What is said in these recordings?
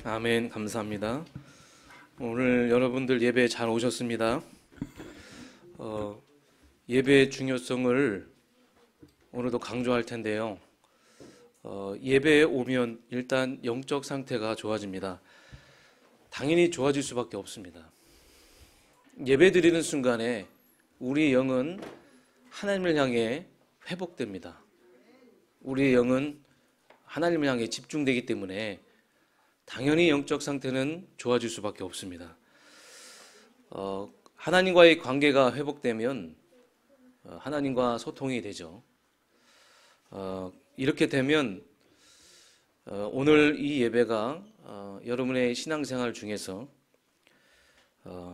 아멘. 감사합니다. 오늘 여러분들 예배 잘 오셨습니다. 예배의 중요성을 오늘도 강조할 텐데요. 예배에 오면 일단 영적 상태가 좋아집니다. 당연히 좋아질 수밖에 없습니다. 예배 드리는 순간에 우리 영은 하나님을 향해 회복됩니다. 우리의 영은 하나님을 향해 집중되기 때문에 당연히 영적 상태는 좋아질 수밖에 없습니다. 하나님과의 관계가 회복되면 하나님과 소통이 되죠. 이렇게 되면 오늘 이 예배가 여러분의 신앙생활 중에서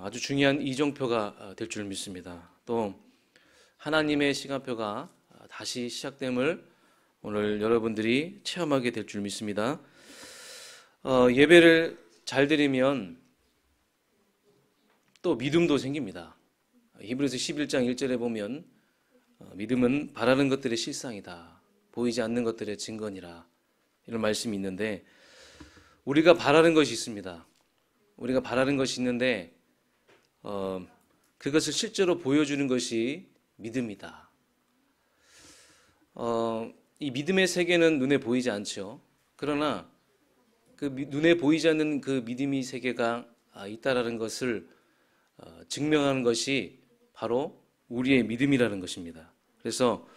아주 중요한 이정표가 될 줄 믿습니다. 또 하나님의 시간표가 다시 시작됨을 오늘 여러분들이 체험하게 될 줄 믿습니다. 예배를 잘 드리면 또 믿음도 생깁니다. 히브리서 11장 1절에 보면 믿음은 바라는 것들의 실상이다. 보이지 않는 것들의 증거니라. 이런 말씀이 있는데 우리가 바라는 것이 있습니다. 우리가 바라는 것이 있는데 그것을 실제로 보여주는 것이 믿음이다. 이 믿음의 세계는 눈에 보이지 않죠. 그러나 그 눈에 보이지 않는 그 믿음의 세계가 있다라는 것을 증명하는 것이 바로 우리의 믿음이라는 것입니다. 그래서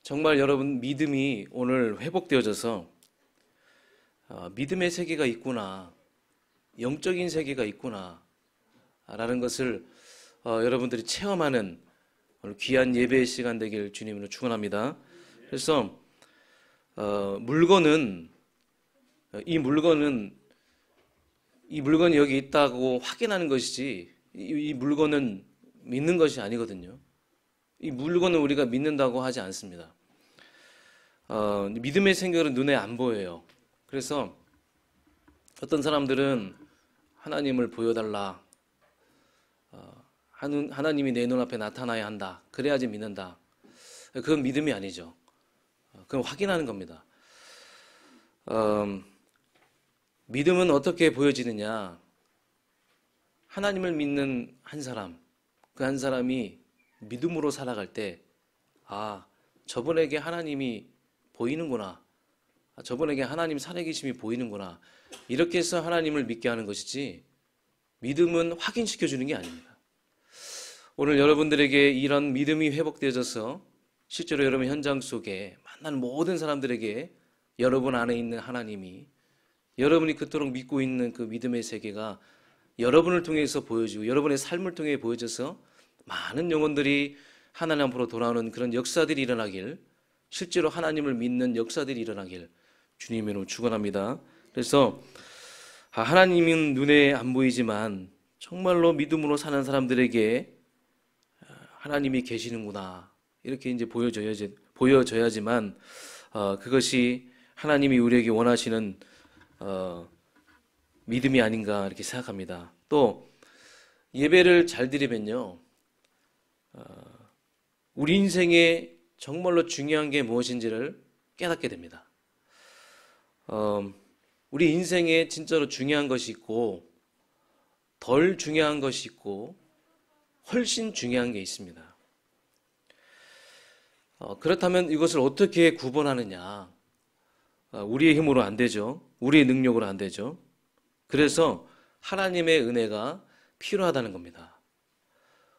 정말 여러분 믿음이 오늘 회복되어져서 믿음의 세계가 있구나, 영적인 세계가 있구나 라는 것을 여러분들이 체험하는 오늘 귀한 예배의 시간 되길 주님으로 축원합니다. 그래서 이 물건이 여기 있다고 확인하는 것이지 이 물건은 믿는 것이 아니거든요. 이 물건은 우리가 믿는다고 하지 않습니다. 믿음의 생각은 눈에 안 보여요. 그래서 어떤 사람들은 하나님을 보여달라, 하나님이 내 눈앞에 나타나야 한다, 그래야지 믿는다. 그건 믿음이 아니죠. 그건 확인하는 겁니다. 믿음은 어떻게 보여지느냐? 하나님을 믿는 한 사람, 그 한 사람이 믿음으로 살아갈 때, 저분에게 하나님이 보이는구나. 저분에게 하나님 살아계심이 보이는구나. 이렇게 해서 하나님을 믿게 하는 것이지, 믿음은 확인시켜주는 게 아닙니다. 오늘 여러분들에게 이런 믿음이 회복되어져서 실제로 여러분 현장 속에 만난 모든 사람들에게 여러분 안에 있는 하나님이 여러분이 그토록 믿고 있는 그 믿음의 세계가 여러분을 통해서 보여지고 여러분의 삶을 통해 보여져서 많은 영혼들이 하나님 앞으로 돌아오는 그런 역사들이 일어나길, 실제로 하나님을 믿는 역사들이 일어나길 주님의 이름으로 축원합니다. 그래서 하나님은 눈에 안 보이지만 정말로 믿음으로 사는 사람들에게 하나님이 계시는구나 이렇게 이제 보여져야지만 그것이 하나님이 우리에게 원하시는 믿음이 아닌가 이렇게 생각합니다. 또 예배를 잘 드리면요, 우리 인생에 정말로 중요한 게 무엇인지를 깨닫게 됩니다. 우리 인생에 진짜로 중요한 것이 있고 덜 중요한 것이 있고 훨씬 중요한 게 있습니다. 그렇다면 이것을 어떻게 구분하느냐? 우리의 힘으로 안 되죠. 우리의 능력으로 안 되죠. 그래서 하나님의 은혜가 필요하다는 겁니다.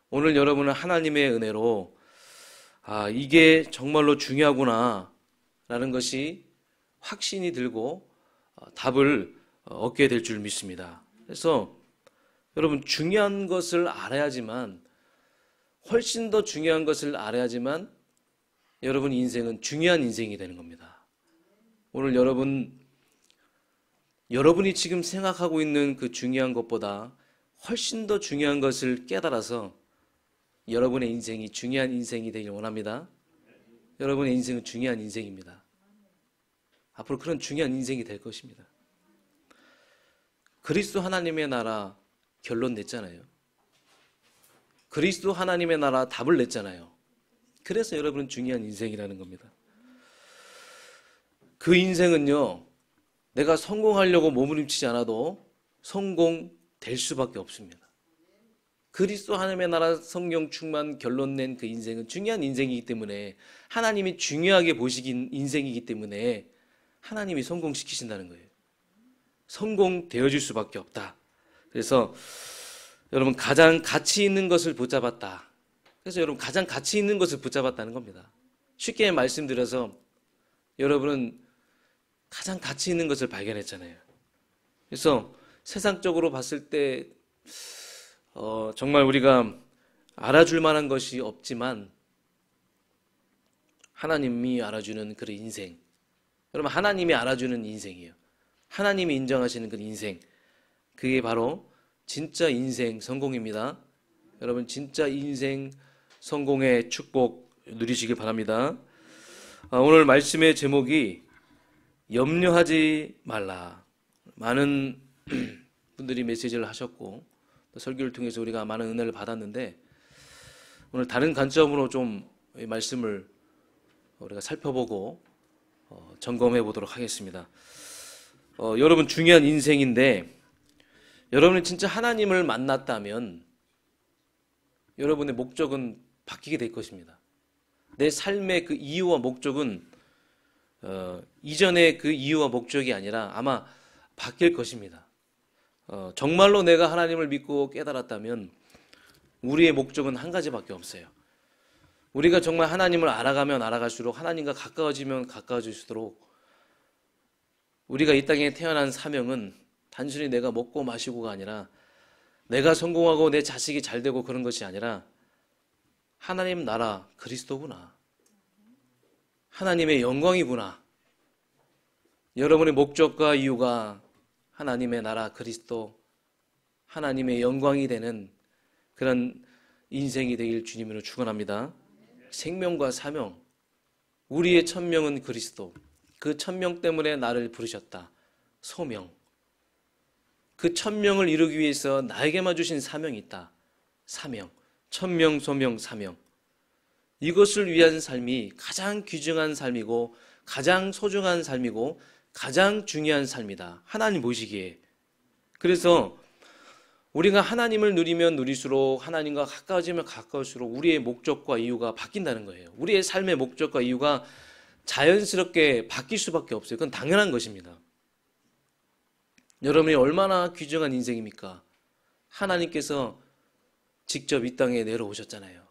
오늘 여러분은 하나님의 은혜로 이게 정말로 중요하구나 라는 것이 확신이 들고 답을 얻게 될 줄 믿습니다. 그래서 여러분 중요한 것을 알아야지만, 훨씬 더 중요한 것을 알아야지만 여러분 인생은 중요한 인생이 되는 겁니다. 오늘 여러분이 지금 생각하고 있는 그 중요한 것보다 훨씬 더 중요한 것을 깨달아서 여러분의 인생이 중요한 인생이 되길 원합니다. 여러분의 인생은 중요한 인생입니다. 앞으로 그런 중요한 인생이 될 것입니다. 그리스도 하나님의 나라 결론 냈잖아요. 그리스도 하나님의 나라 답을 냈잖아요. 그래서 여러분은 중요한 인생이라는 겁니다. 그 인생은요, 내가 성공하려고 몸부림치지 않아도 성공될 수밖에 없습니다. 그리스도 하나님의 나라 성령 충만 결론 낸 그 인생은 중요한 인생이기 때문에, 하나님이 중요하게 보시긴 인생이기 때문에 하나님이 성공시키신다는 거예요. 성공되어질 수밖에 없다. 그래서 여러분, 가장 가치 있는 것을 붙잡았다. 그래서 여러분, 가장 가치 있는 것을 붙잡았다는 겁니다. 쉽게 말씀드려서 여러분은 가장 가치 있는 것을 발견했잖아요. 그래서 세상적으로 봤을 때 정말 우리가 알아줄 만한 것이 없지만 하나님이 알아주는 그런 인생, 여러분, 하나님이 알아주는 인생이에요. 하나님이 인정하시는 그 인생, 그게 바로 진짜 인생 성공입니다. 여러분, 진짜 인생 성공의 축복 누리시길 바랍니다. 오늘 말씀의 제목이 염려하지 말라. 많은 분들이 메시지를 하셨고 설교를 통해서 우리가 많은 은혜를 받았는데, 오늘 다른 관점으로 좀 이 말씀을 우리가 살펴보고 점검해 보도록 하겠습니다. 여러분, 중요한 인생인데, 여러분이 진짜 하나님을 만났다면 여러분의 목적은 바뀌게 될 것입니다. 내 삶의 그 이유와 목적은 이전의 그 이유와 목적이 아니라 아마 바뀔 것입니다. 정말로 내가 하나님을 믿고 깨달았다면 우리의 목적은 한 가지밖에 없어요. 우리가 정말 하나님을 알아가면 알아갈수록, 하나님과 가까워지면 가까워질수록 우리가 이 땅에 태어난 사명은 단순히 내가 먹고 마시고가 아니라, 내가 성공하고 내 자식이 잘 되고 그런 것이 아니라, 하나님 나라 그리스도구나, 하나님의 영광이구나. 여러분의 목적과 이유가 하나님의 나라 그리스도, 하나님의 영광이 되는 그런 인생이 되길 주님으로 축원합니다. 생명과 사명, 우리의 천명은 그리스도, 그 천명 때문에 나를 부르셨다. 소명, 그 천명을 이루기 위해서 나에게만 주신 사명이 있다. 사명, 천명, 소명, 사명. 이것을 위한 삶이 가장 귀중한 삶이고 가장 소중한 삶이고 가장 중요한 삶이다. 하나님 보시기에. 그래서 우리가 하나님을 누리면 누릴수록, 하나님과 가까워지면 가까울수록 우리의 목적과 이유가 바뀐다는 거예요. 우리의 삶의 목적과 이유가 자연스럽게 바뀔 수밖에 없어요. 그건 당연한 것입니다. 여러분이 얼마나 귀중한 인생입니까? 하나님께서 직접 이 땅에 내려오셨잖아요.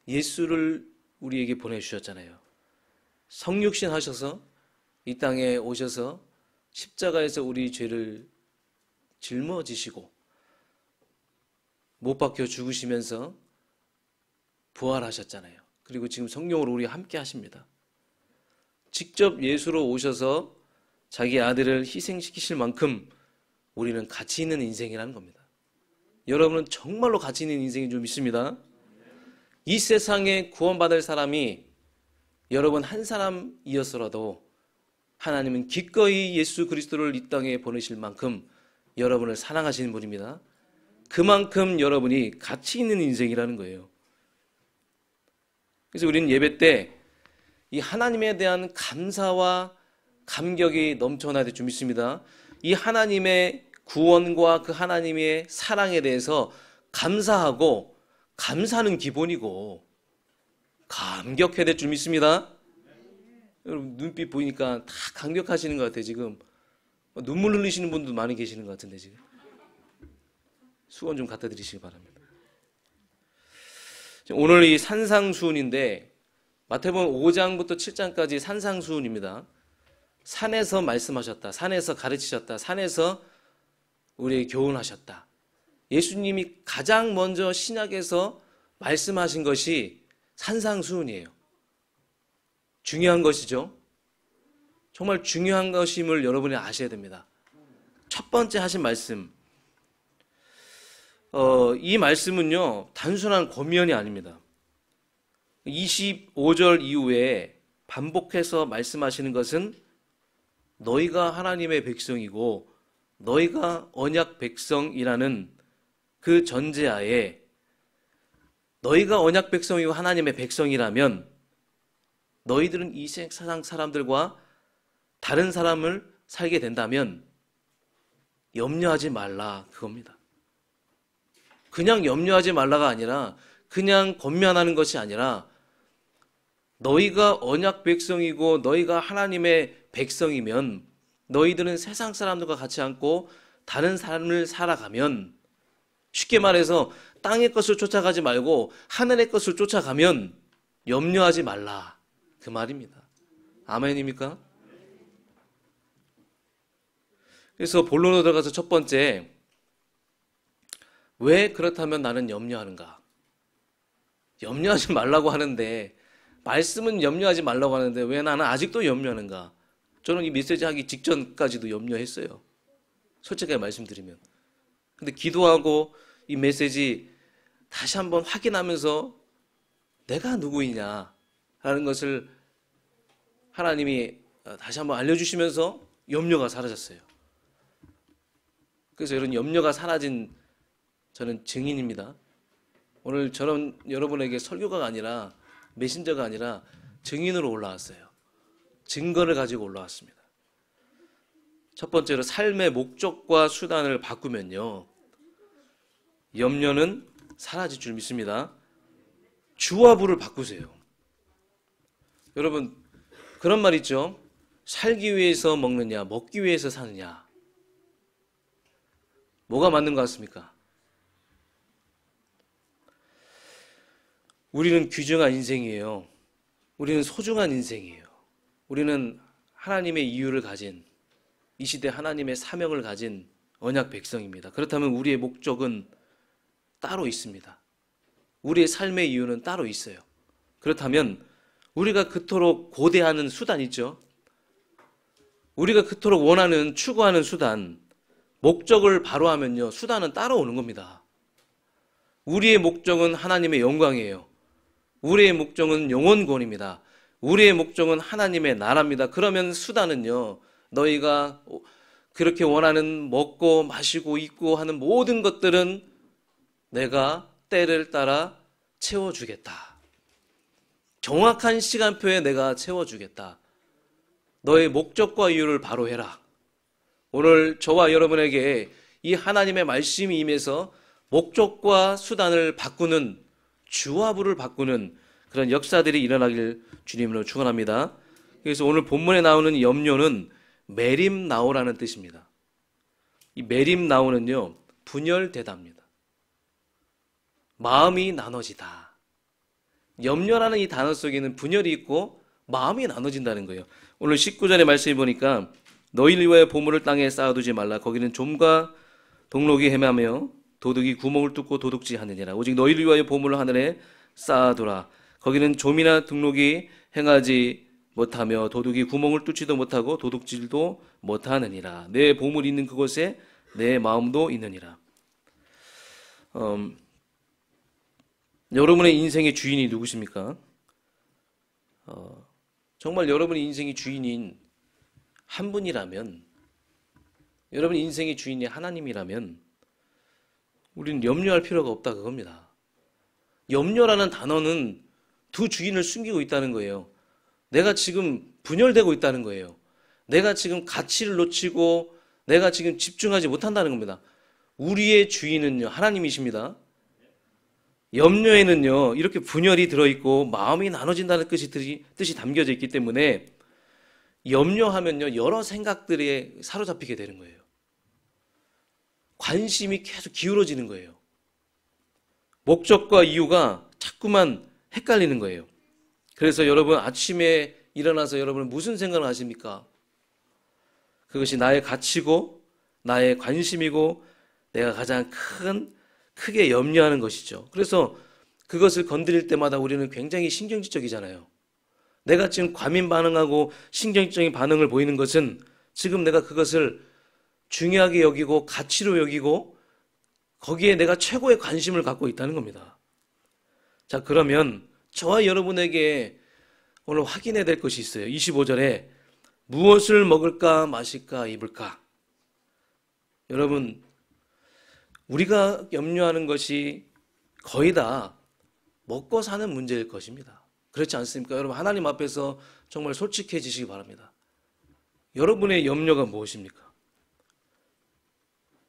예수를 우리에게 보내주셨잖아요. 성육신 하셔서 이 땅에 오셔서 십자가에서 우리 죄를 짊어지시고 못 박혀 죽으시면서 부활하셨잖아요. 그리고 지금 성령으로 우리 함께 하십니다. 직접 예수로 오셔서 자기 아들을 희생시키실 만큼 우리는 가치 있는 인생이라는 겁니다. 여러분은 정말로 가치 있는 인생인 줄 믿습니다. 이 세상에 구원받을 사람이 여러분 한 사람이었어라도 하나님은 기꺼이 예수 그리스도를 이 땅에 보내실 만큼 여러분을 사랑하시는 분입니다. 그만큼 여러분이 가치 있는 인생이라는 거예요. 그래서 우리는 예배 때 이 하나님에 대한 감사와 감격이 넘쳐나야 될 줄 믿습니다. 이 하나님의 구원과 그 하나님의 사랑에 대해서 감사하고, 감사는 기본이고 감격해야 될 줄 믿습니다. 여러분 눈빛 보이니까 다 감격하시는 것 같아요. 지금 눈물 흘리시는 분도 많이 계시는 것 같은데, 지금 수건 좀 갖다 드리시기 바랍니다. 오늘 이 산상수훈인데 마태복음 5장부터 7장까지 산상수훈입니다. 산에서 말씀하셨다, 산에서 가르치셨다, 산에서 우리에게 교훈하셨다. 예수님이 가장 먼저 신약에서 말씀하신 것이 산상수훈이에요. 중요한 것이죠. 정말 중요한 것임을 여러분이 아셔야 됩니다. 첫 번째 하신 말씀, 이 말씀은요 단순한 권면이 아닙니다. 25절 이후에 반복해서 말씀하시는 것은 너희가 하나님의 백성이고 너희가 언약 백성이라는 그 전제하에, 너희가 언약 백성이고 하나님의 백성이라면 너희들은 이 세상 사람들과 다른 사람을 살게 된다면 염려하지 말라 그겁니다. 그냥 염려하지 말라가 아니라 그냥 권면하는 것이 아니라 너희가 언약 백성이고 너희가 하나님의 백성이면 너희들은 세상 사람들과 같이 않고 다른 삶을 살아가면 쉽게 말해서 땅의 것을 쫓아가지 말고 하늘의 것을 쫓아가면 염려하지 말라 그 말입니다. 아멘입니까? 그래서 본론으로 들어가서 첫 번째, 왜 그렇다면 나는 염려하는가? 염려하지 말라고 하는데, 말씀은 염려하지 말라고 하는데 왜 나는 아직도 염려하는가? 저는 이 메시지 하기 직전까지도 염려했어요. 솔직하게 말씀드리면. 근데 기도하고 이 메시지 다시 한번 확인하면서 내가 누구이냐라는 것을 하나님이 다시 한번 알려주시면서 염려가 사라졌어요. 그래서 이런 염려가 사라진 저는 증인입니다. 오늘 저는 여러분에게 설교가 아니라 메신저가 아니라 증인으로 올라왔어요. 증거를 가지고 올라왔습니다. 첫 번째로 삶의 목적과 수단을 바꾸면요, 염려는 사라질 줄 믿습니다. 주와 부를 바꾸세요. 여러분 그런 말 있죠. 살기 위해서 먹느냐 먹기 위해서 사느냐, 뭐가 맞는 것 같습니까? 우리는 귀중한 인생이에요. 우리는 소중한 인생이에요. 우리는 하나님의 이유를 가진, 이 시대 하나님의 사명을 가진 언약 백성입니다. 그렇다면 우리의 목적은 따로 있습니다. 우리의 삶의 이유는 따로 있어요. 그렇다면 우리가 그토록 고대하는 수단 있죠. 우리가 그토록 원하는, 추구하는 수단, 목적을 바로 하면요, 수단은 따라오는 겁니다. 우리의 목적은 하나님의 영광이에요. 우리의 목적은 영혼구원입니다. 우리의 목적은 하나님의 나라입니다. 그러면 수단은요, 너희가 그렇게 원하는 먹고 마시고 입고 하는 모든 것들은 내가 때를 따라 채워주겠다. 정확한 시간표에 내가 채워주겠다. 너의 목적과 이유를 바로 해라. 오늘 저와 여러분에게 이 하나님의 말씀이 임해서 목적과 수단을 바꾸는, 주와 부를 바꾸는 그런 역사들이 일어나길 주님으로 축원합니다. 그래서 오늘 본문에 나오는 염려는 메림나오라는 뜻입니다. 이 메림나오는요, 분열되다입니다. 마음이 나눠지다. 염려라는 이 단어 속에는 분열이 있고 마음이 나눠진다는 거예요. 오늘 19절의 말씀을 보니까 너희를 위하여 보물을 땅에 쌓아두지 말라. 거기는 좀과 동록이 헤매며 도둑이 구멍을 뚫고 도둑질하느니라. 오직 너희를 위하여 보물을 하늘에 쌓아두라. 거기는 좀이나 등록이 행하지 못하며 도둑이 구멍을 뚫지도 못하고 도둑질도 못하느니라. 내 보물이 있는 그곳에 내 마음도 있느니라. 여러분의 인생의 주인이 누구십니까? 정말 여러분의 인생의 주인인 한 분이라면, 여러분 인생의 주인이 하나님이라면 우리는 염려할 필요가 없다 그겁니다. 염려라는 단어는 두 주인을 숨기고 있다는 거예요. 내가 지금 분열되고 있다는 거예요. 내가 지금 가치를 놓치고 내가 지금 집중하지 못한다는 겁니다. 우리의 주인은요, 하나님이십니다. 염려에는요, 이렇게 분열이 들어있고 마음이 나눠진다는 뜻이 담겨져 있기 때문에 염려하면요, 여러 생각들에 사로잡히게 되는 거예요. 관심이 계속 기울어지는 거예요. 목적과 이유가 자꾸만 헷갈리는 거예요. 그래서 여러분 아침에 일어나서 여러분은 무슨 생각을 하십니까? 그것이 나의 가치고 나의 관심이고 내가 가장 크게 염려하는 것이죠. 그래서 그것을 건드릴 때마다 우리는 굉장히 신경질적이잖아요. 내가 지금 과민 반응하고 신경질적인 반응을 보이는 것은 지금 내가 그것을 중요하게 여기고 가치로 여기고 거기에 내가 최고의 관심을 갖고 있다는 겁니다. 자, 그러면 저와 여러분에게 오늘 확인해야 될 것이 있어요. 25절에 무엇을 먹을까 마실까 입을까. 여러분, 우리가 염려하는 것이 거의 다 먹고 사는 문제일 것입니다. 그렇지 않습니까? 여러분, 하나님 앞에서 정말 솔직해지시기 바랍니다. 여러분의 염려가 무엇입니까?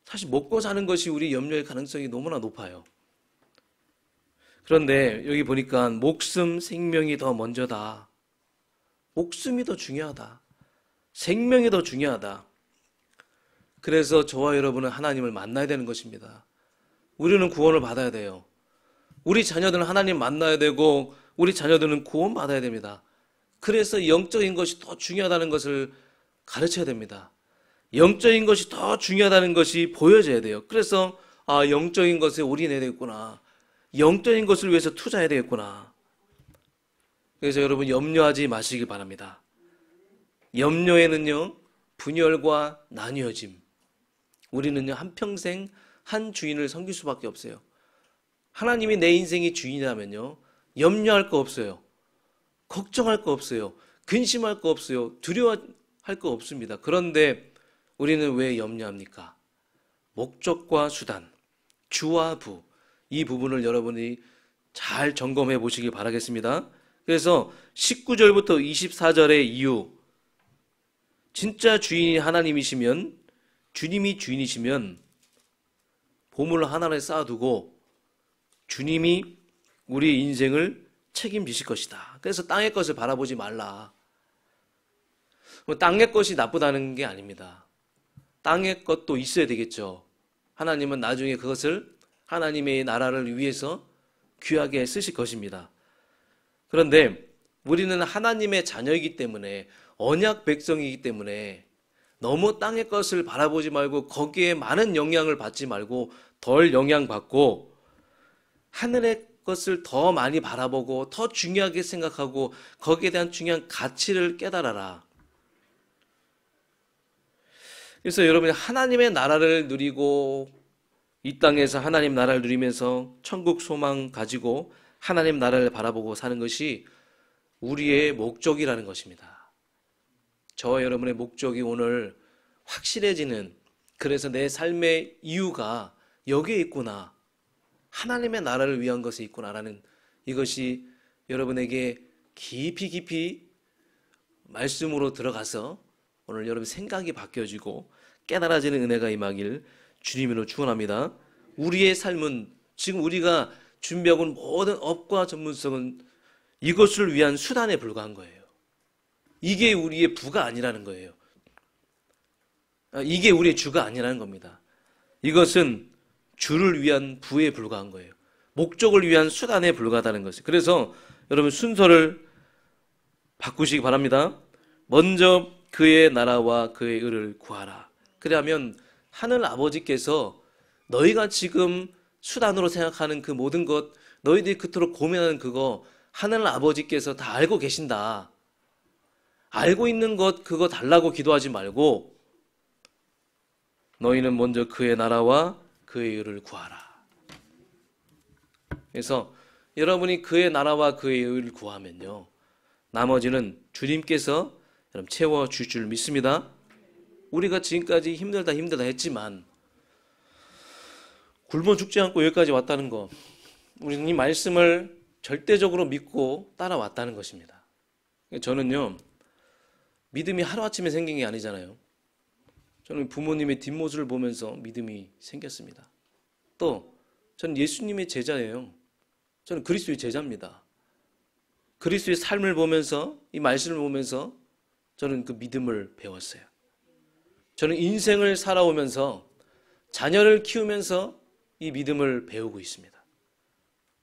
사실 먹고 사는 것이 우리 염려의 가능성이 너무나 높아요. 그런데 여기 보니까 목숨, 생명이 더 먼저다. 목숨이 더 중요하다. 생명이 더 중요하다. 그래서 저와 여러분은 하나님을 만나야 되는 것입니다. 우리는 구원을 받아야 돼요. 우리 자녀들은 하나님 만나야 되고 우리 자녀들은 구원 받아야 됩니다. 그래서 영적인 것이 더 중요하다는 것을 가르쳐야 됩니다. 영적인 것이 더 중요하다는 것이 보여져야 돼요. 그래서 영적인 것에 올인해야 되겠구나. 영적인 것을 위해서 투자해야 되겠구나. 그래서 여러분 염려하지 마시기 바랍니다. 염려에는요 분열과 나뉘어짐. 우리는요 한평생 한 주인을 섬길 수밖에 없어요. 하나님이 내 인생의 주인이라면요 염려할 거 없어요. 걱정할 거 없어요. 근심할 거 없어요. 두려워할 거 없습니다. 그런데 우리는 왜 염려합니까? 목적과 수단, 주와 부, 이 부분을 여러분이 잘 점검해 보시길 바라겠습니다. 그래서 19절부터 24절의 이유, 진짜 주인이 하나님이시면, 주님이 주인이시면 보물을 하나를 쌓아두고 주님이 우리 인생을 책임지실 것이다. 그래서 땅의 것을 바라보지 말라. 땅의 것이 나쁘다는 게 아닙니다. 땅의 것도 있어야 되겠죠. 하나님은 나중에 그것을 하나님의 나라를 위해서 귀하게 쓰실 것입니다. 그런데 우리는 하나님의 자녀이기 때문에, 언약 백성이기 때문에 너무 땅의 것을 바라보지 말고 거기에 많은 영향을 받지 말고 덜 영향받고 하늘의 것을 더 많이 바라보고 더 중요하게 생각하고 거기에 대한 중요한 가치를 깨달아라. 그래서 여러분이 하나님의 나라를 누리고 이 땅에서 하나님 나라를 누리면서 천국 소망 가지고 하나님 나라를 바라보고 사는 것이 우리의 목적이라는 것입니다. 저와 여러분의 목적이 오늘 확실해지는, 그래서 내 삶의 이유가 여기에 있구나, 하나님의 나라를 위한 것에 있구나라는 이것이 여러분에게 깊이 말씀으로 들어가서 오늘 여러분 생각이 바뀌어지고 깨달아지는 은혜가 임하길 주님으로 축원합니다. 우리의 삶은 지금 우리가 준비하고 있는 모든 업과 전문성은 이것을 위한 수단에 불과한 거예요. 이게 우리의 부가 아니라는 거예요. 이게 우리의 주가 아니라는 겁니다. 이것은 주를 위한 부에 불과한 거예요. 목적을 위한 수단에 불과하다는 것이에요. 그래서 여러분 순서를 바꾸시기 바랍니다. 먼저 그의 나라와 그의 의를 구하라. 그러면 하늘 아버지께서 너희가 지금 수단으로 생각하는 그 모든 것, 너희들이 그토록 고민하는 그거 하늘 아버지께서 다 알고 계신다. 알고 있는 것 그거 달라고 기도하지 말고 너희는 먼저 그의 나라와 그의 의를 구하라. 그래서 여러분이 그의 나라와 그의 의를 구하면요 나머지는 주님께서 여러분 채워줄 줄 믿습니다. 우리가 지금까지 힘들다 했지만 굶어 죽지 않고 여기까지 왔다는 거, 우리는 이 말씀을 절대적으로 믿고 따라왔다는 것입니다. 저는요 믿음이 하루아침에 생긴 게 아니잖아요. 저는 부모님의 뒷모습을 보면서 믿음이 생겼습니다. 또 저는 예수님의 제자예요. 저는 그리스도의 제자입니다. 그리스도의 삶을 보면서, 이 말씀을 보면서 저는 그 믿음을 배웠어요. 저는 인생을 살아오면서 자녀를 키우면서 이 믿음을 배우고 있습니다.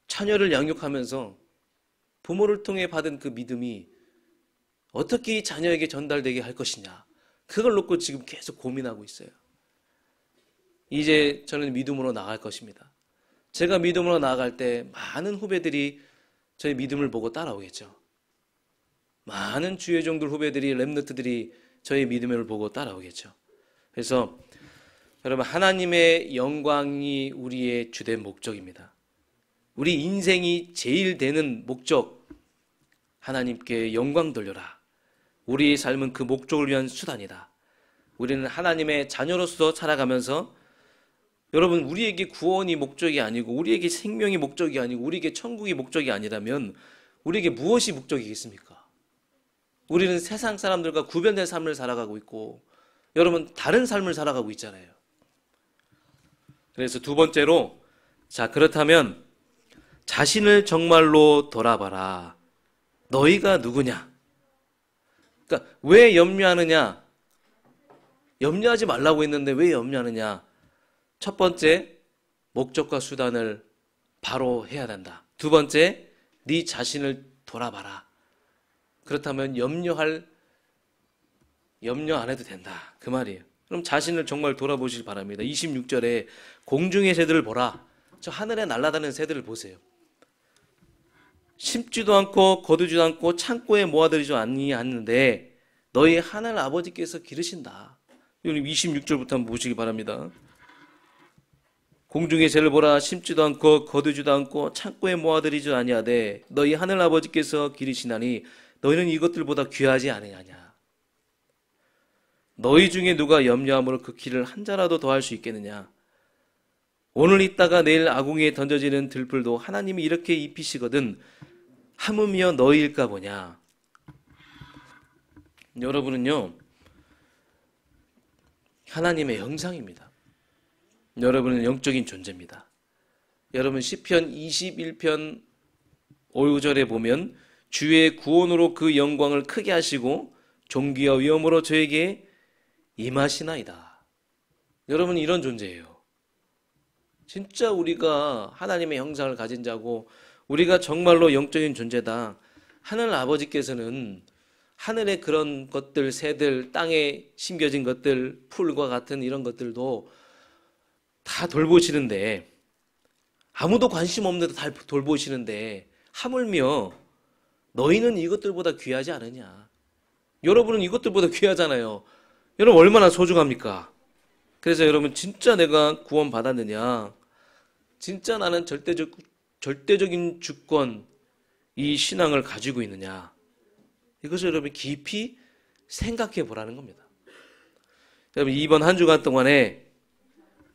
자녀를 양육하면서 부모를 통해 받은 그 믿음이 어떻게 이 자녀에게 전달되게 할 것이냐, 그걸 놓고 지금 계속 고민하고 있어요. 이제 저는 믿음으로 나아갈 것입니다. 제가 믿음으로 나아갈 때 많은 후배들이 저의 믿음을 보고 따라오겠죠. 많은 주의 종들 후배들이, 렘너트들이 저의 믿음을 보고 따라오겠죠. 그래서 여러분 하나님의 영광이 우리의 주된 목적입니다. 우리 인생이 제일 되는 목적, 하나님께 영광 돌려라. 우리의 삶은 그 목적을 위한 수단이다. 우리는 하나님의 자녀로서 살아가면서 여러분 우리에게 구원이 목적이 아니고 우리에게 생명이 목적이 아니고 우리에게 천국이 목적이 아니라면 우리에게 무엇이 목적이겠습니까? 우리는 세상 사람들과 구별된 삶을 살아가고 있고 여러분 다른 삶을 살아가고 있잖아요. 그래서 두 번째로 자 그렇다면 자신을 정말로 돌아봐라. 너희가 누구냐? 그러니까 왜 염려하느냐? 염려하지 말라고 했는데 왜 염려하느냐? 첫 번째, 목적과 수단을 바로 해야 된다. 두 번째, 네 자신을 돌아봐라. 그렇다면 염려 안 해도 된다. 그 말이에요. 그럼 자신을 정말 돌아보시기 바랍니다. 26절에 공중의 새들을 보라. 저 하늘에 날아다니는 새들을 보세요. 심지도 않고 거두지도 않고 창고에 모아들이지 아니하는데 너희 하늘 아버지께서 기르신다. 26절부터 한번 보시기 바랍니다. 공중의 새를 보라. 심지도 않고 거두지도 않고 창고에 모아들이지 아니하되 너희 하늘 아버지께서 기르시나니 너희는 이것들보다 귀하지 아니하냐. 너희 중에 누가 염려함으로 그 길을 한 자라도 더할 수 있겠느냐. 오늘 있다가 내일 아궁이에 던져지는 들풀도 하나님이 이렇게 입히시거든 하물며 너희일까 보냐. 여러분은요 하나님의 형상입니다. 여러분은 영적인 존재입니다. 여러분 시편 21편 5절에 보면 주의 구원으로 그 영광을 크게 하시고 존귀와 위엄으로 저에게 임하시나이다. 여러분 이런 존재예요. 진짜 우리가 하나님의 형상을 가진 자고 우리가 정말로 영적인 존재다. 하늘 아버지께서는 하늘의 그런 것들, 새들, 땅에 심겨진 것들, 풀과 같은 이런 것들도 다 돌보시는데 아무도 관심 없는데도 다 돌보시는데 하물며 너희는 이것들보다 귀하지 않으냐. 여러분은 이것들보다 귀하잖아요. 여러분 얼마나 소중합니까? 그래서 여러분 진짜 내가 구원 받았느냐? 진짜 나는 절대적인 주권 이 신앙을 가지고 있느냐? 이것을 여러분 깊이 생각해 보라는 겁니다. 여러분 이번 한 주간 동안에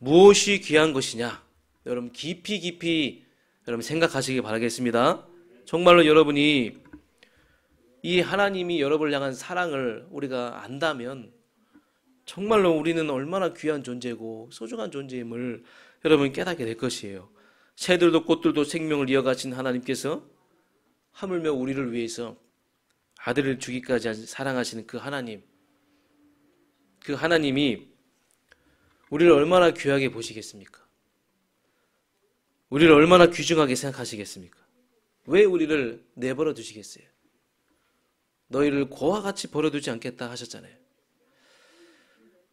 무엇이 귀한 것이냐? 여러분 깊이 여러분 생각하시기 바라겠습니다. 정말로 여러분이 이 하나님이 여러분을 향한 사랑을 우리가 안다면 정말로 우리는 얼마나 귀한 존재고 소중한 존재임을 여러분 깨닫게 될 것이에요. 새들도 꽃들도 생명을 이어가신 하나님께서 하물며 우리를 위해서 아들을 주기까지 사랑하시는 그 하나님, 그 하나님이 우리를 얼마나 귀하게 보시겠습니까? 우리를 얼마나 귀중하게 생각하시겠습니까? 왜 우리를 내버려 두시겠어요? 너희를 고와 같이 버려두지 않겠다 하셨잖아요.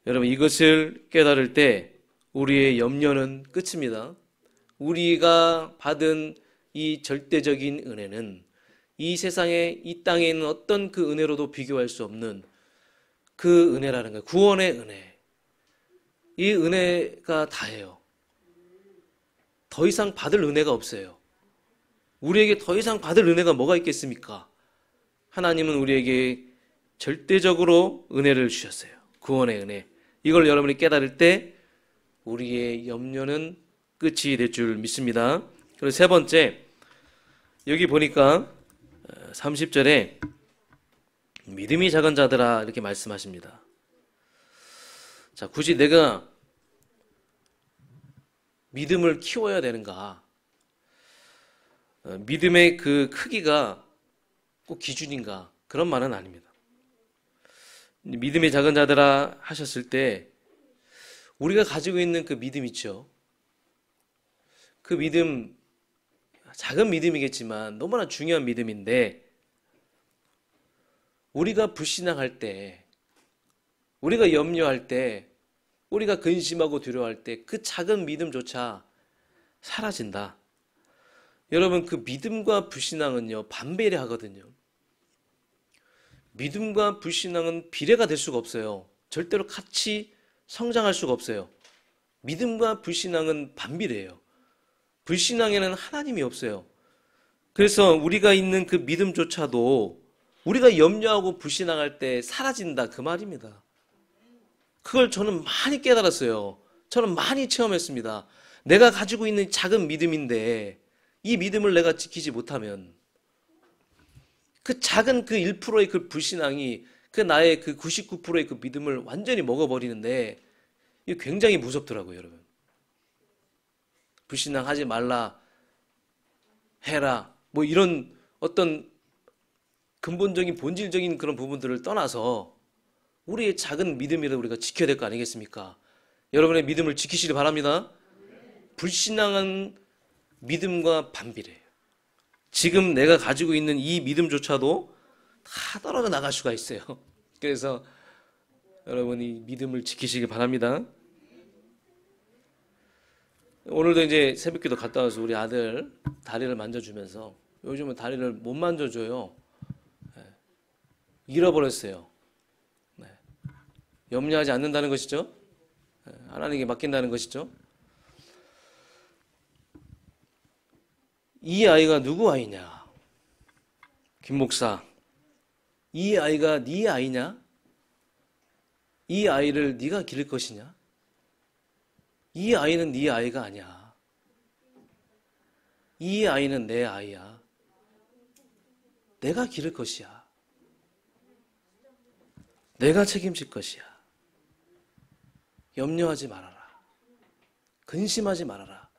여러분 이것을 깨달을 때 우리의 염려는 끝입니다. 우리가 받은 이 절대적인 은혜는 이 세상에 이 땅에 있는 어떤 그 은혜로도 비교할 수 없는 그 은혜라는 거예요. 구원의 은혜. 이 은혜가 다예요. 더 이상 받을 은혜가 없어요. 우리에게 더 이상 받을 은혜가 뭐가 있겠습니까? 하나님은 우리에게 절대적으로 은혜를 주셨어요. 구원의 은혜. 이걸 여러분이 깨달을 때 우리의 염려는 끝이 될 줄 믿습니다. 그리고 세 번째, 여기 보니까 30절에 믿음이 작은 자들아 이렇게 말씀하십니다. 자, 굳이 내가 믿음을 키워야 되는가? 믿음의 그 크기가 꼭 기준인가? 그런 말은 아닙니다. 믿음이 작은 자들아 하셨을 때 우리가 가지고 있는 그 믿음 있죠? 그 믿음, 작은 믿음이겠지만 너무나 중요한 믿음인데 우리가 불신앙할 때, 우리가 염려할 때, 우리가 근심하고 두려워할 때 그 작은 믿음조차 사라진다. 여러분 그 믿음과 불신앙은요 반비례 하거든요. 믿음과 불신앙은 비례가 될 수가 없어요. 절대로 같이 성장할 수가 없어요. 믿음과 불신앙은 반비례해요. 불신앙에는 하나님이 없어요. 그래서 우리가 있는 그 믿음조차도 우리가 염려하고 불신앙할 때 사라진다 그 말입니다. 그걸 저는 많이 깨달았어요. 저는 많이 체험했습니다. 내가 가지고 있는 작은 믿음인데 이 믿음을 내가 지키지 못하면 그 작은 그 1%의 그 불신앙이 그 나의 그 99%의 그 믿음을 완전히 먹어버리는데 이게 굉장히 무섭더라고요, 여러분. 불신앙하지 말라, 해라, 뭐 이런 어떤 근본적인 본질적인 그런 부분들을 떠나서 우리의 작은 믿음이라도 우리가 지켜야 될 거 아니겠습니까? 여러분의 믿음을 지키시길 바랍니다. 불신앙한 믿음과 반비례해요. 지금 내가 가지고 있는 이 믿음조차도 다 떨어져 나갈 수가 있어요. 그래서 여러분이 믿음을 지키시길 바랍니다. 오늘도 이제 새벽기도 갔다 와서 우리 아들 다리를 만져주면서 요즘은 다리를 못 만져줘요. 잃어버렸어요. 네. 염려하지 않는다는 것이죠. 하나님께 맡긴다는 것이죠. 이 아이가 누구 아이냐? 김 목사, 이 아이가 네 아이냐? 이 아이를 네가 기를 것이냐? 이 아이는 네 아이가 아니야. 이 아이는 내 아이야. 내가 기를 것이야. 내가 책임질 것이야. 염려하지 말아라. 근심하지 말아라.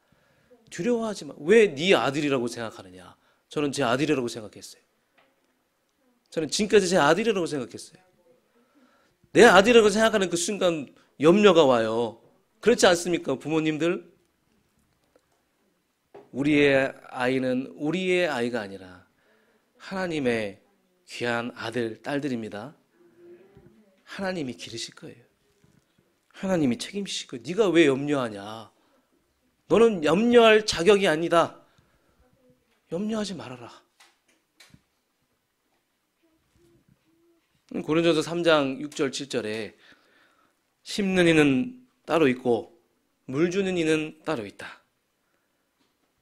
두려워하지 마. 왜 네 아들이라고 생각하느냐? 저는 제 아들이라고 생각했어요. 저는 지금까지 제 아들이라고 생각했어요. 내 아들이라고 생각하는 그 순간 염려가 와요. 그렇지 않습니까, 부모님들? 우리의 아이는 우리의 아이가 아니라 하나님의 귀한 아들, 딸들입니다. 하나님이 기르실 거예요. 하나님이 책임지실 거예요. 네가 왜 염려하냐? 너는 염려할 자격이 아니다. 염려하지 말아라. 고린도서 3장 6절 7절에 심는 이는 따로 있고 물 주는 이는 따로 있다.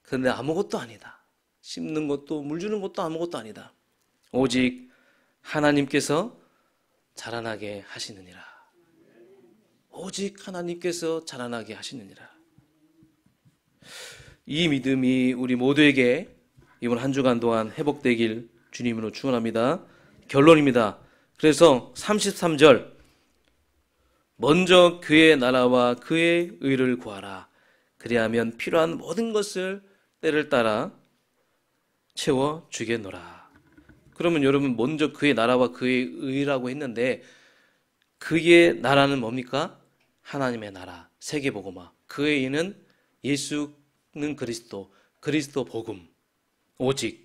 그런데 아무것도 아니다. 심는 것도 물 주는 것도 아무것도 아니다. 오직 하나님께서 자라나게 하시느니라. 오직 하나님께서 자라나게 하시느니라. 이 믿음이 우리 모두에게 이번 한 주간 동안 회복되길 주님으로 축원합니다. 결론입니다. 그래서 33절, 먼저 그의 나라와 그의 의를 구하라. 그리하면 필요한 모든 것을 때를 따라 채워주겠노라. 그러면 여러분, 먼저 그의 나라와 그의 의라고 했는데 그의 나라는 뭡니까? 하나님의 나라, 세계복음화. 그의 의는 예수는 그리스도, 그리스도 복음. 오직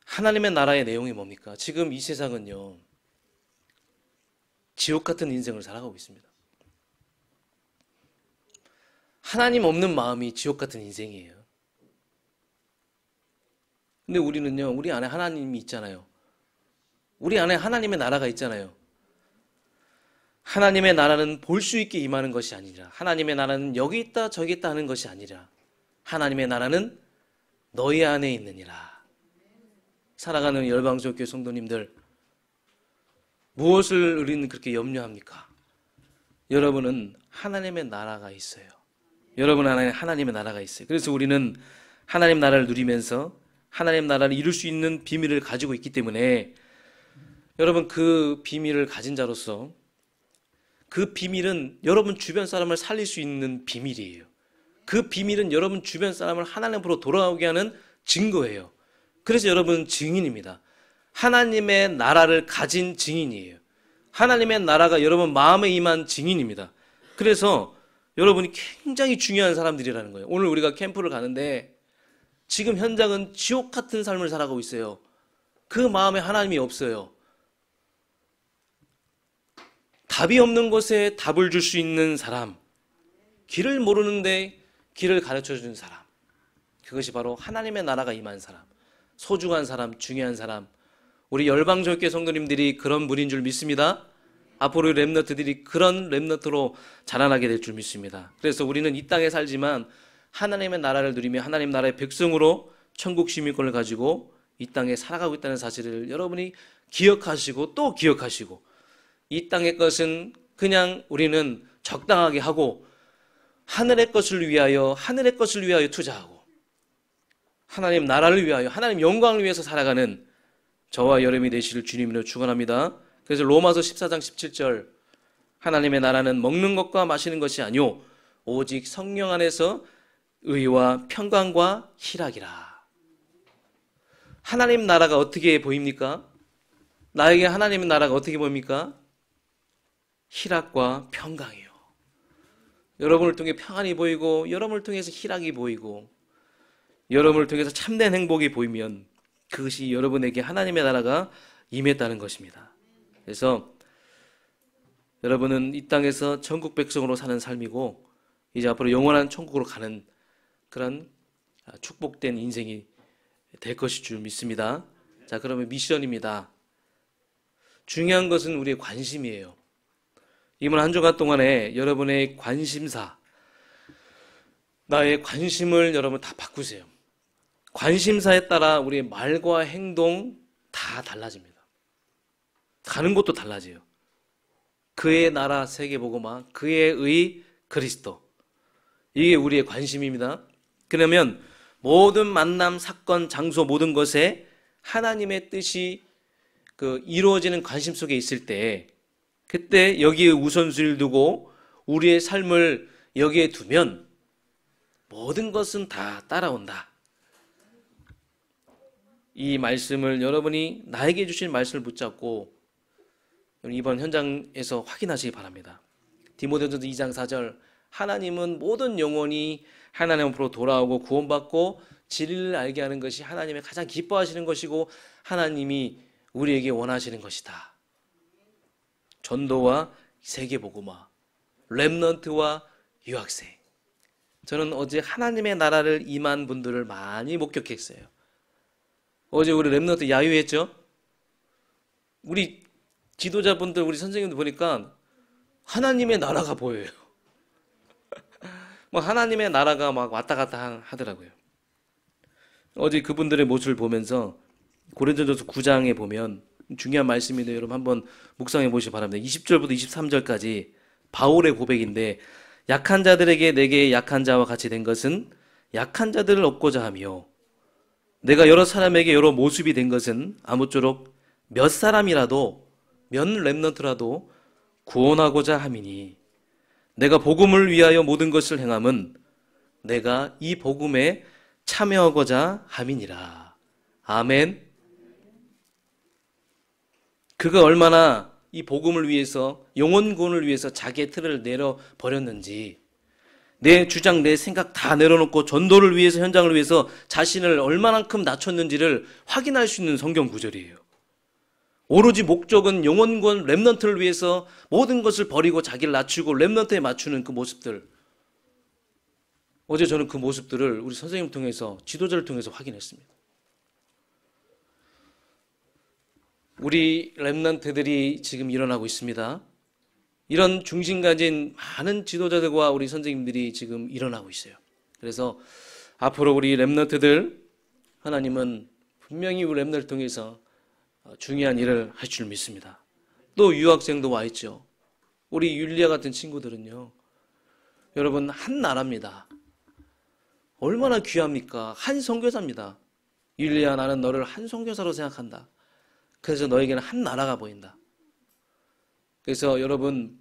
하나님의 나라의 내용이 뭡니까? 지금 이 세상은요, 지옥 같은 인생을 살아가고 있습니다. 하나님 없는 마음이 지옥 같은 인생이에요. 근데 우리는요, 우리 안에 하나님이 있잖아요. 우리 안에 하나님의 나라가 있잖아요. 하나님의 나라는 볼 수 있게 임하는 것이 아니라, 하나님의 나라는 여기 있다 저기 있다 하는 것이 아니라, 하나님의 나라는 너희 안에 있느니라. 살아가는 열방적교회 성도님들, 무엇을 우리는 그렇게 염려합니까? 여러분은 하나님의 나라가 있어요. 여러분 안에 하나님의 나라가 있어요. 그래서 우리는 하나님 나라를 누리면서 하나님 나라를 이룰 수 있는 비밀을 가지고 있기 때문에, 여러분 그 비밀을 가진 자로서 그 비밀은 여러분 주변 사람을 살릴 수 있는 비밀이에요. 그 비밀은 여러분 주변 사람을 하나님으로 돌아오게 하는 증거예요. 그래서 여러분은 증인입니다. 하나님의 나라를 가진 증인이에요. 하나님의 나라가 여러분 마음에 임한 증인입니다. 그래서 여러분이 굉장히 중요한 사람들이라는 거예요. 오늘 우리가 캠프를 가는데 지금 현장은 지옥 같은 삶을 살아가고 있어요. 그 마음에 하나님이 없어요. 답이 없는 곳에 답을 줄 수 있는 사람, 길을 모르는데 길을 가르쳐주는 사람, 그것이 바로 하나님의 나라가 임한 사람, 소중한 사람, 중요한 사람. 우리 열방적교회 성도님들이 그런 분인 줄 믿습니다. 앞으로 렘너트들이 그런 렘너트로 자라나게 될 줄 믿습니다. 그래서 우리는 이 땅에 살지만 하나님의 나라를 누리며 하나님 나라의 백성으로 천국 시민권을 가지고 이 땅에 살아가고 있다는 사실을 여러분이 기억하시고 또 기억하시고, 이 땅의 것은 그냥 우리는 적당하게 하고 하늘의 것을 위하여 투자하고, 하나님 나라를 위하여, 하나님 영광을 위해서 살아가는 저와 여러분이 되시를 주님으로 축원합니다. 그래서 로마서 14장 17절, 하나님의 나라는 먹는 것과 마시는 것이 아니오 오직 성령 안에서 의와 평강과 희락이라. 하나님 나라가 어떻게 보입니까? 나에게 하나님의 나라가 어떻게 보입니까? 희락과 평강이요. 여러분을 통해 평안이 보이고, 여러분을 통해서 희락이 보이고, 여러분을 통해서 참된 행복이 보이면 그것이 여러분에게 하나님의 나라가 임했다는 것입니다. 그래서 여러분은 이 땅에서 천국 백성으로 사는 삶이고, 이제 앞으로 영원한 천국으로 가는 그런 축복된 인생이 될 것일 줄 믿습니다. 자, 그러면 미션입니다. 중요한 것은 우리의 관심이에요. 이번 한 주간 동안에 여러분의 관심사, 나의 관심을 여러분 다 바꾸세요. 관심사에 따라 우리의 말과 행동 다 달라집니다. 가는 곳도 달라져요. 그의 나라 세계복음화, 그의 의 그리스도, 이게 우리의 관심입니다. 그러면 모든 만남, 사건, 장소, 모든 것에 하나님의 뜻이 이루어지는 관심 속에 있을 때, 그때 여기에 우선순위를 두고 우리의 삶을 여기에 두면 모든 것은 다 따라온다. 이 말씀을 여러분이 나에게 주신 말씀을 붙잡고 이번 현장에서 확인하시기 바랍니다. 디모데전서 2장 4절, 하나님은 모든 영혼이 하나님 앞으로 돌아오고 구원받고 진리를 알게 하는 것이 하나님의 가장 기뻐하시는 것이고 하나님이 우리에게 원하시는 것이다. 전도와 세계복음화, 렘넌트와 유학생. 저는 어제 하나님의 나라를 임한 분들을 많이 목격했어요. 어제 우리 렘넌트 야유했죠? 우리 지도자분들, 우리 선생님들 보니까 하나님의 나라가 보여요. 하나님의 나라가 막 왔다 갔다 하더라고요. 어제 그분들의 모습을 보면서 고린도전서 9장에 보면 중요한 말씀인데 여러분 한번 묵상해 보시기 바랍니다. 20절부터 23절까지 바울의 고백인데, 약한 자들에게 내게 약한 자와 같이 된 것은 약한 자들을 얻고자 하며, 내가 여러 사람에게 여러 모습이 된 것은 아무쪼록 몇 사람이라도, 몇 렘넌트라도 구원하고자 함이니, 내가 복음을 위하여 모든 것을 행함은 내가 이 복음에 참여하고자 함이니라. 아멘. 그가 얼마나 이 복음을 위해서, 영혼 구원을 위해서 자기의 틀을 내려버렸는지, 내 주장, 내 생각 다 내려놓고 전도를 위해서, 현장을 위해서 자신을 얼마만큼 낮췄는지를 확인할 수 있는 성경 구절이에요. 오로지 목적은 영혼 구원, 렘넌트를 위해서 모든 것을 버리고 자기를 낮추고 렘넌트에 맞추는 그 모습들. 어제 저는 그 모습들을 우리 선생님을 통해서, 지도자를 통해서 확인했습니다. 우리 렘넌트들이 지금 일어나고 있습니다. 이런 중심 가진 많은 지도자들과 우리 선생님들이 지금 일어나고 있어요. 그래서 앞으로 우리 렘넌트들, 하나님은 분명히 우리 렘넌트를 통해서 중요한 일을 할 줄 믿습니다. 또 유학생도 와 있죠. 우리 율리아 같은 친구들은요, 여러분 한 나라입니다. 얼마나 귀합니까? 한 선교사입니다. 율리아, 나는 너를 한 선교사로 생각한다. 그래서 너에게는 한 나라가 보인다. 그래서 여러분,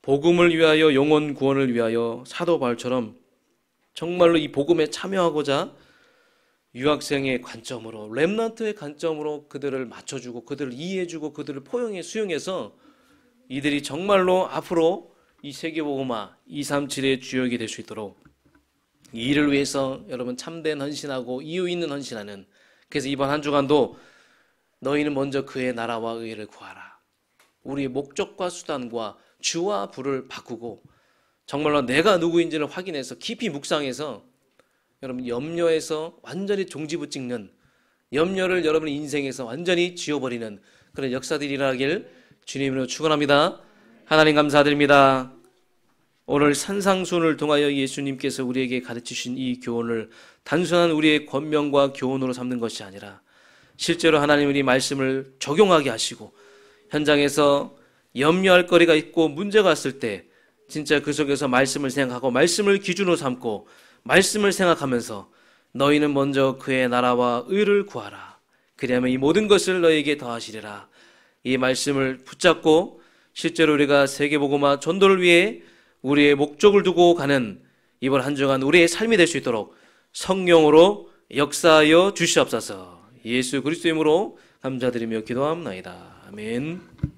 복음을 위하여, 영혼 구원을 위하여 사도 바울처럼 정말로 이 복음에 참여하고자 유학생의 관점으로, 렘넌트의 관점으로 그들을 맞춰주고, 그들을 이해해주고, 그들을 포용해 수용해서 이들이 정말로 앞으로 이 세계복음화 237의 주역이 될 수 있도록 이 일을 위해서 여러분 참된 헌신하고 이유 있는 헌신하는, 그래서 이번 한 주간도 너희는 먼저 그의 나라와 의를 구하라. 우리의 목적과 수단과 주와 부를 바꾸고 정말로 내가 누구인지를 확인해서 깊이 묵상해서 여러분 염려에서 완전히 종지부 찍는, 염려를 여러분 인생에서 완전히 지워버리는 그런 역사들이 일어나길 주님으로 축원합니다. 하나님 감사드립니다. 오늘 산상순을 통하여 예수님께서 우리에게 가르치신 이 교훈을 단순한 우리의 권명과 교훈으로 삼는 것이 아니라 실제로 하나님은 이 말씀을 적용하게 하시고 현장에서 염려할 거리가 있고 문제가 왔을 때 진짜 그 속에서 말씀을 생각하고 말씀을 기준으로 삼고 말씀을 생각하면서 너희는 먼저 그의 나라와 의를 구하라. 그리하면 이 모든 것을 너희에게 더하시리라. 이 말씀을 붙잡고 실제로 우리가 세계복음화 전도를 위해 우리의 목적을 두고 가는 이번 한 주간 우리의 삶이 될 수 있도록 성령으로 역사하여 주시옵소서. 예수 그리스도 이름으로 감사드리며 기도합나이다. 아멘.